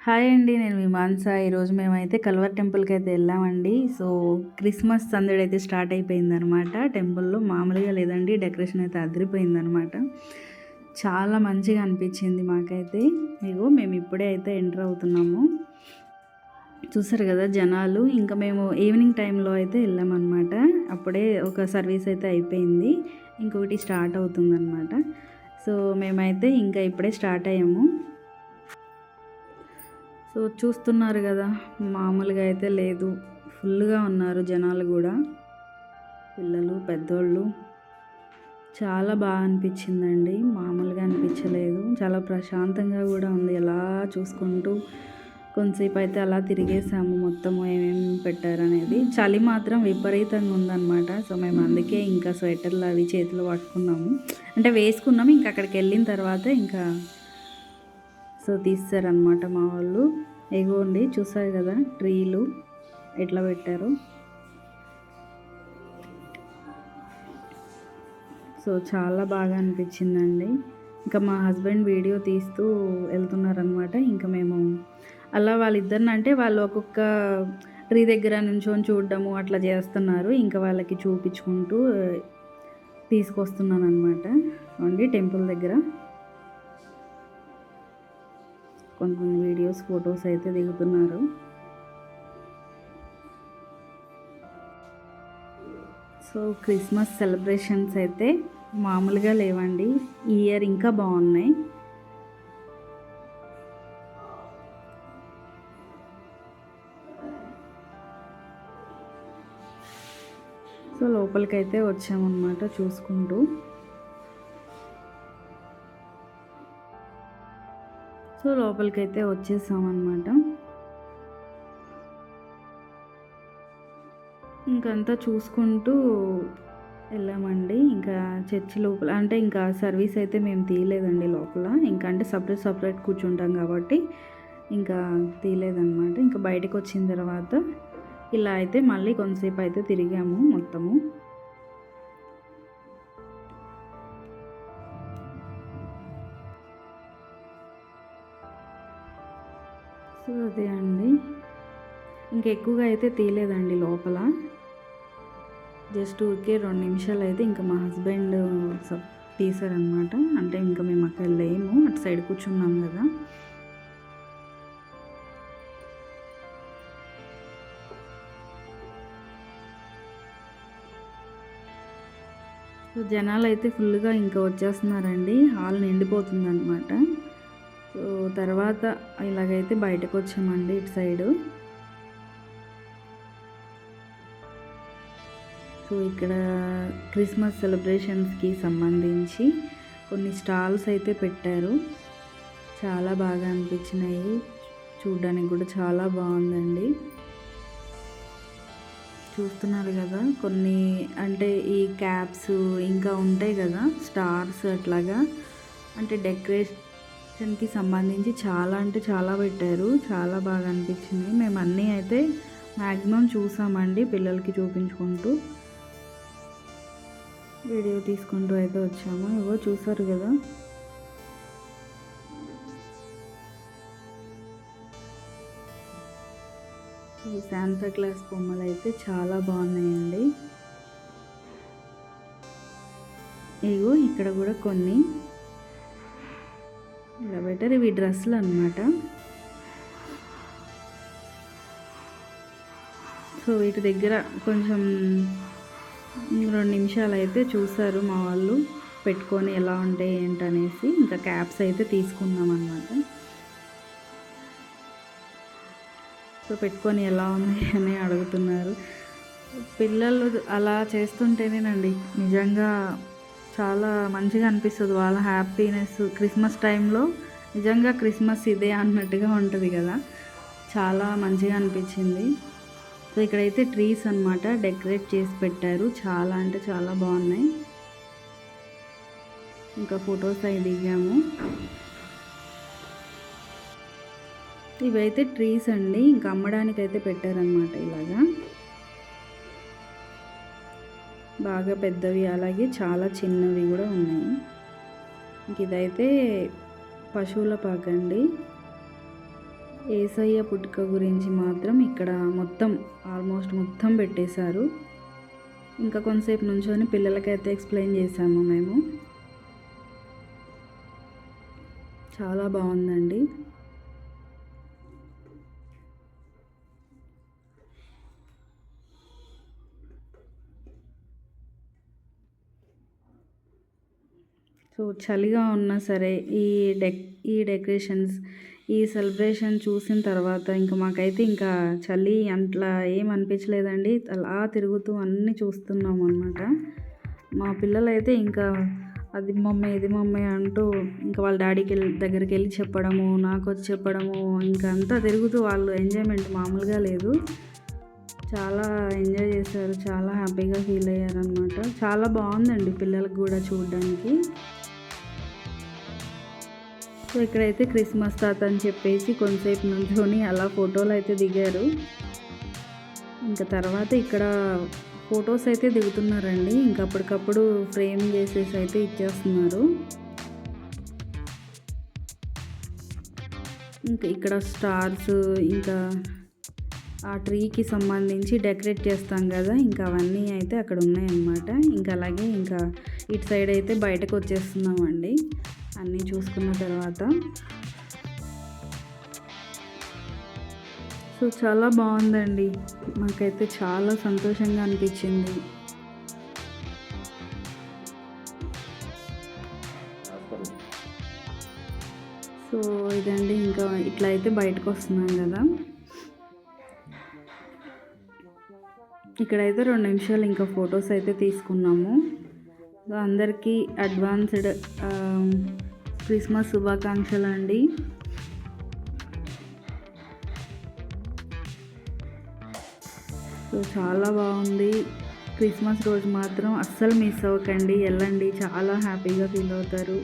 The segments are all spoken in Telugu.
హాయ్ అండి. నేను మీ మానస. ఈరోజు మేమైతే కల్వర్ టెంపుల్‌కి అయితే వెళ్ళామండి. సో, క్రిస్మస్ సందడి అయితే స్టార్ట్ అయిపోయిందనమాట టెంపుల్‌లో. మామూలుగా లేదండి, డెకరేషన్ అయితే అదిరిపోయిందనమాట. చాలా మంచిగా అనిపించింది మాకైతే. ఇగో మేము ఇప్పుడే అయితే ఎంటర్ అవుతున్నాము. చూసారు కదా జనాలు. ఇంకా మేము ఈవినింగ్ టైంలో అయితే వెళ్ళామన్నమాట. అప్పుడే ఒక సర్వీస్ అయితే అయిపోయింది. ఇంకొకటి స్టార్ట్ అవుతుందన్నమాట. సో, మేమైతే ఇంకా ఇప్పుడే స్టార్ట్ అయ్యాము. సో చూస్తున్నారు కదా, మామూలుగా అయితే లేదు, ఫుల్గా ఉన్నారు జనాలు కూడా, పిల్లలు పెద్దోళ్ళు. చాలా బాగా అనిపించిందండి, మామూలుగా అనిపించలేదు. చాలా ప్రశాంతంగా కూడా ఉంది. ఎలా చూసుకుంటూ కొంతసేపు అయితే అలా తిరిగేసాము మొత్తము ఏమేమి పెట్టారనేది. చలి మాత్రం విపరీతంగా ఉందన్నమాట. సో మేము అందుకే ఇంకా స్వెటర్లు అవి చేతిలో పట్టుకున్నాము, అంటే వేసుకున్నాము. ఇంకా అక్కడికి వెళ్ళిన తర్వాత ఇంకా సో తీస్తారనమాట మా వాళ్ళు. ఎగోండి చూసారు కదా ట్రీలు ఎట్లా పెట్టారు. సో చాలా బాగా అనిపించిందండి. ఇంకా మా హస్బెండ్ వీడియో తీస్తూ వెళ్తున్నారనమాట. ఇంకా మేము అలా వాళ్ళిద్దరిని, అంటే వాళ్ళు ఒక్కొక్క ట్రీ దగ్గర నుంచొని చూడడము అట్లా చేస్తున్నారు. ఇంకా వాళ్ళకి చూపించుకుంటూ తీసుకొస్తున్నాను అనమాట అండి టెంపుల్ దగ్గర. కొన్ని వీడియోస్ ఫొటోస్ అయితే దిగుతున్నారు. సో క్రిస్మస్ సెలబ్రేషన్స్ అయితే మామూలుగా లేవండి. ఈ ఇయర్ ఇంకా బాగున్నాయి. సో లోపలికైతే వచ్చామన్నమాట చూసుకుంటూ. సో లోపలికైతే వచ్చేసామన్నమాట. ఇంకంతా చూసుకుంటూ వెళ్ళామండి. ఇంకా చర్చి లోపల, అంటే ఇంకా సర్వీస్ అయితే మేము తీయలేదండి లోపల. ఇంకా అంటే సపరేట్ కూర్చుంటాం కాబట్టి ఇంకా తీయలేదన్నమాట. ఇంకా బయటకు వచ్చిన తర్వాత ఇలా అయితే మళ్ళీ కొంతసేపు అయితే తిరిగాము మొత్తము. సో అదే అండి, ఇంకెక్కువగా అయితే తీయలేదండి లోపల. జస్ట్ ఊరికే 2 నిమిషాలు అయితే ఇంకా మా హస్బెండ్ తీసారనమాట. అంటే ఇంకా మేము అక్కడ లేము, అటు సైడ్ కూర్చున్నాం కదా. సో జనాలు అయితే ఫుల్గా ఇంకా వచ్చేస్తున్నారండి, హాల్ నిండిపోతుంది అనమాట. సో తర్వాత ఇలాగైతే బయటకు వచ్చామండి ఇటు సైడు. సో ఇక్కడ క్రిస్మస్ సెలబ్రేషన్స్కి సంబంధించి కొన్ని స్టాల్స్ అయితే పెట్టారు. చాలా బాగా అనిపించినాయి, చూడడానికి కూడా చాలా బాగుందండి. చూస్తున్నారు కదా, కొన్ని అంటే ఈ క్యాప్స్ ఇంకా ఉంటాయి కదా స్టార్స్ అట్లాగా, అంటే డెకరేషన్కి సంబంధించి చాలా అంటే చాలా పెట్టారు. చాలా బాగా అనిపించింది. మేము అన్నీ అయితే మ్యాక్సిమం చూసామండి, పిల్లలకి చూపించుకుంటూ వీడియో తీసుకుంటూ అయితే వచ్చాము. ఇవో చూసారు కదా, ఈ శాంతా క్లాస్ బొమ్మలు అయితే చాలా బాగున్నాయండి. ఇగో ఇక్కడ కూడా కొన్ని ఇలా పెట్టారు. ఇవి డ్రెస్సులు అనమాట. సో వీటి దగ్గర కొంచెం 2 నిమిషాలు అయితే చూసారు మా వాళ్ళు పెట్టుకొని ఎలా ఉంటాయి ఏంటనేసి. ఇంకా క్యాప్స్ అయితే తీసుకున్నాం అనమాట. సో పెట్టుకొని ఎలా ఉంది అని అడుగుతున్నారు పిల్లలు. అలా చేస్తుంటేనేనండి నిజంగా చాలా మంచిగా అనిపిస్తుంది. వాళ్ళ హ్యాపీనెస్ క్రిస్మస్ టైంలో నిజంగా క్రిస్మస్ ఇదే అన్నట్టుగా ఉంటుంది కదా, చాలా మంచిగా అనిపించింది. సో ఇక్కడైతే ట్రీస్ అనమాట డెకరేట్ చేసి పెట్టారు, చాలా అంటే చాలా బాగున్నాయి. ఇంకా ఫొటోస్ అవి దిగాము. ఇవైతే ట్రీస్ అండి, ఇంకా అమ్మడానికి అయితే పెట్టారనమాట. ఇలాగా బాగా పెద్దవి, అలాగే చాలా చిన్నవి కూడా ఉన్నాయి. ఇంక ఇదైతే పశువుల పాక అండి. యేసయ్య పుట్టుక గురించి మాత్రం ఇక్కడ ఆల్మోస్ట్ మొత్తం పెట్టేశారు. ఇంకా కొంతసేపు నుంచొని పిల్లలకైతే ఎక్స్ప్లెయిన్ చేశాము మేము. చాలా బాగుందండి. సో చలిగా ఉన్నా సరే ఈ డెకరేషన్స్, ఈ సెలబ్రేషన్ చూసిన తర్వాత ఇంకా మాకైతే ఇంకా చలి అట్లా ఏం అనిపించలేదండి. అలా తిరుగుతూ అన్నీ చూస్తున్నాం అనమాట. మా పిల్లలైతే ఇంకా అది మమ్మీ ఇది మమ్మీ అంటూ ఇంకా వాళ్ళ డాడీకి దగ్గరికి వెళ్ళి చెప్పడము, నాకు వచ్చి చెప్పడము, ఇంకా అంతా తిరుగుతూ వాళ్ళు ఎంజాయ్మెంట్ మామూలుగా లేదు. చాలా ఎంజాయ్ చేశారు, చాలా హ్యాపీగా ఫీల్ అయ్యారనమాట. చాలా బాగుందండి పిల్లలకు కూడా చూడడానికి. సో ఇక్కడైతే క్రిస్మస్ తాత అని చెప్పేసి కొంతసేపు నుంచొని అలా ఫోటోలు అయితే దిగారు. ఇంకా తర్వాత ఇక్కడ ఫొటోస్ అయితే దిగుతున్నారండి. ఇంకా అప్పటికప్పుడు ఫ్రేమ్ చేసేసి అయితే ఇచ్చేస్తున్నారు. ఇంకా ఇక్కడ స్టార్స్, ఇంకా ఆ ట్రీకి సంబంధించి డెకరేట్ చేస్తాం కదా, ఇంకా అవన్నీ అయితే అక్కడ ఉన్నాయన్నమాట. ఇంకా అలాగే ఇంకా ఇటు సైడ్ అయితే బయటకు వచ్చేస్తున్నామండి అన్నీ చూసుకున్న తర్వాత. సో చాలా బాగుందండి, మాకైతే చాలా సంతోషంగా అనిపించింది. సో ఇదండి, ఇంకా ఇట్లా అయితే బయటకు వస్తున్నాం కదా. ఇక్కడైతే 2 నిమిషాలు ఇంకా ఫొటోస్ అయితే తీసుకున్నాము. సో అందరికీ అడ్వాన్స్డ్ క్రిస్మస్ శుభాకాంక్షలు అండి. సో చాలా బాగుంది. క్రిస్మస్ రోజు మాత్రం అస్సలు మిస్ అవ్వకండి, వెళ్ళండి, చాలా హ్యాపీగా ఫీల్ అవుతారు,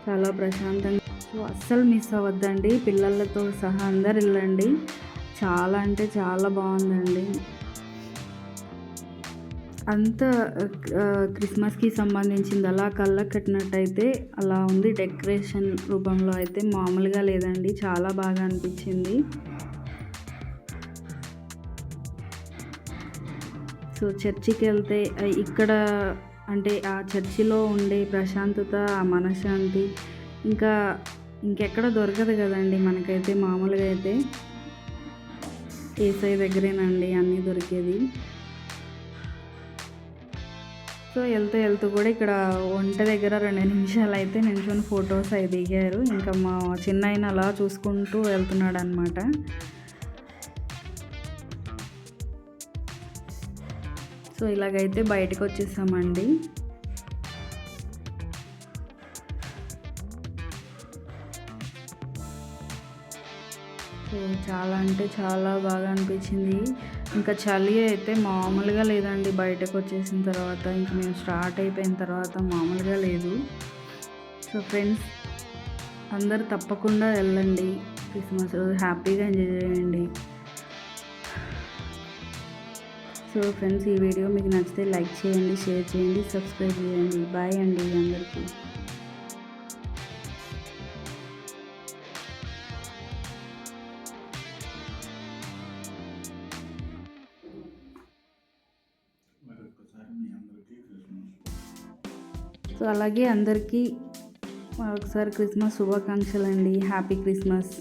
చాలా ప్రశాంతంగా. సో అస్సలు మిస్ అవ్వద్దండి, పిల్లలతో సహా అందరు వెళ్ళండి. చాలా అంటే చాలా బాగుందండి. అంతా క్రిస్మస్కి సంబంధించింది అలా కళ్ళకు కట్టినట్టయితే అలా ఉంది. డెకరేషన్ రూపంలో అయితే మామూలుగా లేదండి, చాలా బాగా అనిపించింది. సో చర్చికి వెళ్తే ఇక్కడ అంటే ఆ చర్చిలో ఉండే ప్రశాంతత, ఆ మనశ్శాంతి ఇంకెక్కడ దొరకదు కదండి మనకైతే. మామూలుగా అయితే యేసయ్య దగ్గరేనండి అన్నీ దొరికేది. సో వెళ్తూ కూడా ఇక్కడ వంట దగ్గర 2 నిమిషాలు అయితే నిల్చొని ఫొటోస్ అవి దిగారు. ఇంకా మా చిన్నాయన అలా చూసుకుంటూ వెళ్తున్నాడు అనమాట. సో ఇలాగైతే బయటకు వచ్చేసామండి. సో చాలా అంటే చాలా బాగా అనిపించింది. ఇంకా చలి అయితే మామూలుగా లేదండి. బయటకు వచ్చేసిన తర్వాత ఇంకా మేము స్టార్ట్ అయిపోయిన తర్వాత మామూలుగా లేదు. సో ఫ్రెండ్స్ అందరు తప్పకుండా వెళ్ళండి, క్రిస్మస్ రోజు హ్యాపీగా ఎంజాయ్ చేయండి. సో ఫ్రెండ్స్ ఈ వీడియో మీకు నచ్చితే లైక్ చేయండి, షేర్ చేయండి, సబ్స్క్రైబ్ చేయండి. బాయ్ అండి అందరికీ. సో అలాగే అందరికీ మరొకసారి క్రిస్మస్ శుభాకాంక్షలు అండి. Happy Christmas.